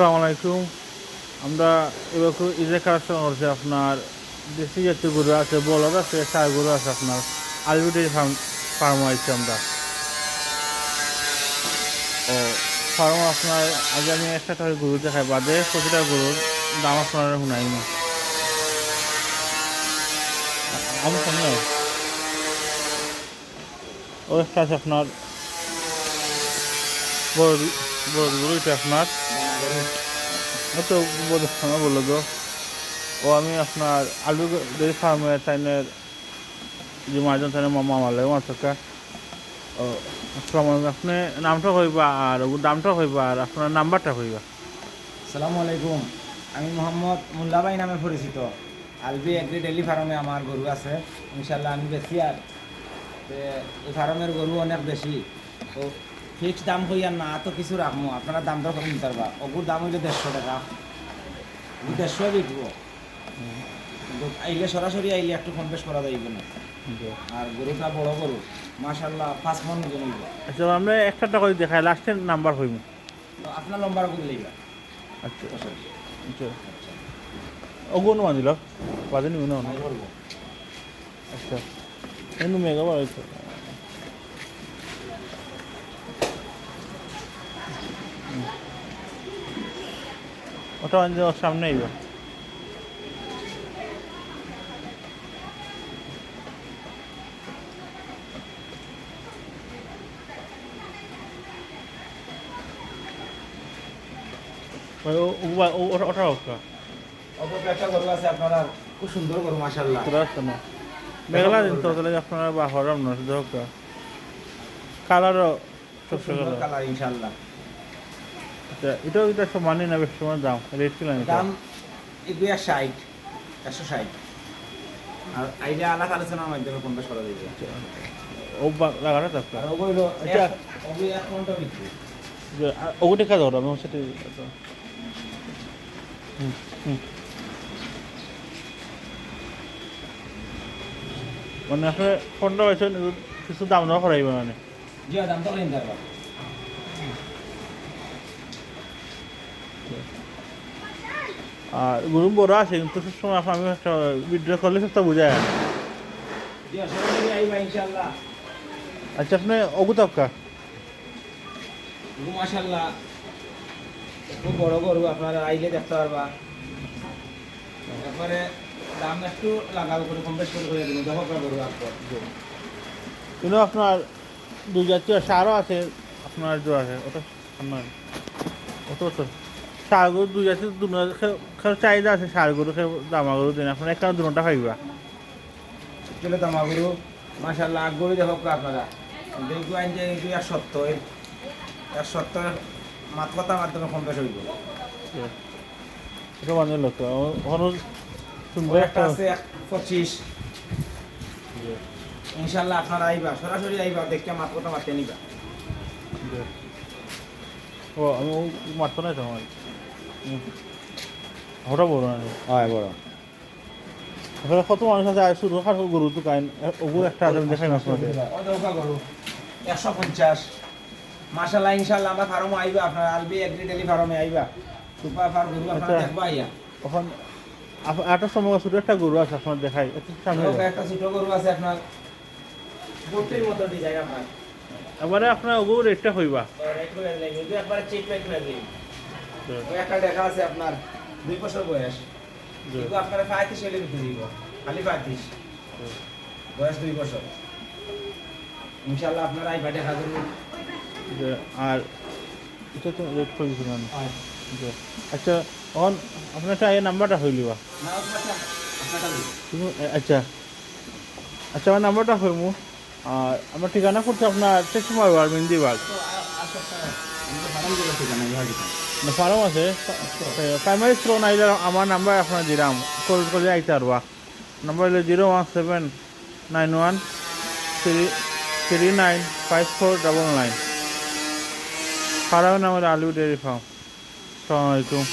আসসালামু আলাইকুম। আমরা এবার ঈদে কালেকশন করছি আপনার দেশি জাতীয় গরু আছে, বলদ আছে, ষাঁড় গরু আছে। আপনার আলবি ডেয়ারি ফার্ম আইছি আমরা। ও ফার্ম আপনার আগে আমি একটা গরু দেখাই, বাদে প্রতিটা গরুর দাম আপনার শুনাই না। আমি সামনে ও একটা আছে আপনার বড় বড় গরু, এটা আপনার তো বললো গো। ও আমি আপনার আলু ডেয়ারি ফার্মের টাইনের যে মাজন তাই মামা মালে আমার থাকা। ও আসসালামু আলাইকুম। আপনি নামটা হইবা আর দামটা হইবা আর আপনার নাম্বারটা হইবা। আসসালামু আলাইকুম। আমি মোহাম্মদ মুল্লাবাই নামে পরিচিত। আলবি এগ্রি ডেলি ফার্মে আমার গরু আছে, ইনশাল্লাহ আমি বেশি। আর এই ফার্মের গরু অনেক বেশি, তো ফিক্সড দাম হইয়ার না তো কিছু রাখবো, আপনারা দাম দর করে নিতে পারবা। ওগুর দাম হইলে 150 টাকা, 150 বিকবো। কিন্তু আইলে সরাসরি আইলে একটু কম বেশ করা যাইবে না। আর গরুটা বড় গরু, মাশাল্লাহ 5 মন ওজন হইব। আচ্ছা আমরা একটা করে দেখাই, লাস্টের নাম্বার হইব। তো আপনার লম্বার করে লইবা। আচ্ছা আচ্ছা ওগুন মানিল বাজে নিব না। আচ্ছা এমনি মেগা বাড়াইছে ওটা ওর সামনে আইব। ওটা হোক অবশ্য একটা গরু আছে আপনার, খুব সুন্দর গরু মাশাল্লাহ। তোরা আসছে না মেঘলা দিন তো তাহলে আপনারা বা হরাম না শুধু হোক কালারও খুব সুন্দর কালার ইনশাআল্লাহ। আচ্ছা এটাও এটা সব মানি না, বেশ সময় দাম রেট ছিল দাম 260 160। আর আইডিয়া আলাদা আলোচনার মাধ্যমে কম বেশ করা যাবে। ও লাগাটা থাকবে আর ওগুলো হলো আচ্ছা ওগুলো 1 ঘন্টা বিক্রি। ওগুলো কাজ হবে আমি সেটা হুম হুম মানে আসলে ফোনটা হয়েছে কিছু দাম দেওয়া করাইবে মানে। জি দাম তো কিনতে পারবা। আর গরু বড় আছে কিন্তু সবসময় আমি একটা ভিডিও করলে সবটা বোঝায়। জি সরাসরি আইবা ইনশাআল্লাহ। আচ্ছা আপনি ওগু তপকা গরু মাশাআল্লাহ খুব বড় গরু, আপনারা আইলে দেখতে পারবা। তারপরে দাম একটু লাগাও করে কম বেশ করে দিন, দেখো গরু আসবে। কিন্তু আপনার দুই জাতীয় সারও আছে আপনার যে আছে ওটা আপনার অত সার গরু দুই জাতীয় চাহিদা আছে। সার গরু দামা গরু দিন আপনার একটা দুটা খাইবা চলে দামা গরু মাশাআল্লাহ। আগ গরু দেখো আপনারা দেখবো আইন যে 170 মাত কথার মাধ্যমে কম বেশ হইব। এটা মানে লোক সুন্দর একটা আছে 25। ইনশাআল্লাহ আপনারা আইবা, সরাসরি আইবা, দেখে মাত কথা মারতে নিবা। ও আমি মারতো না তো আমার ওটা বড় না হয় বড়। আসলে কত মানুষ আছে শুধু খাটো গরু তো কাইন ওগুলো একটা আছে দেখাই মাছ মাঠে ওটা গরু 150। মাশাআল্লাহ ইনশাআল্লাহ আমরা ফার্মে আইবা, আপনারা আলবি এগ্রি ডেলি ফার্মে আইবা। সুপার ফার্ম গরু আপনারা দেখবা আইয়া। তখন একটা সময় ছোটো একটা গরু আছে আপনার দেখাই সামনে একটা ছোট গরু আছে আপনার গোটির মতো ডিজাইন আপনার। এবারে আপনার ওগুলো রেটটা হইবা একবারে চেক ব্যাক লাগবে। ওই একটা দেখা আছে আপনার 2 বছর বয়স, কিন্তু আপনারা 35 হলে বিক্রি দিব, খালি 35 বয়স 2 বছর। ইনশাআল্লাহ আপনারা আইবা দেখা করবেন। আর এটা তো রেট করে দিচ্ছি না। আচ্ছা তখন আপনার একটা এই নাম্বারটা হইলিবা না আপনারটা আচ্ছা আচ্ছা আমার নাম্বারটা হইমু। আর আমার ঠিকানা করছে আপনার স্টেশন আর মেন্দিবাগ ফার্ম আছে। প্রাইমারি স্কুল নাইলে আমার নাম্বার আপনার দিলাম, কল করে আইতে পারবা। নাম্বার হলো 01791395499। ফার্মের নাম হলো আলু ডেয়ারি ফার্ম। আসসালামু আলাইকুম।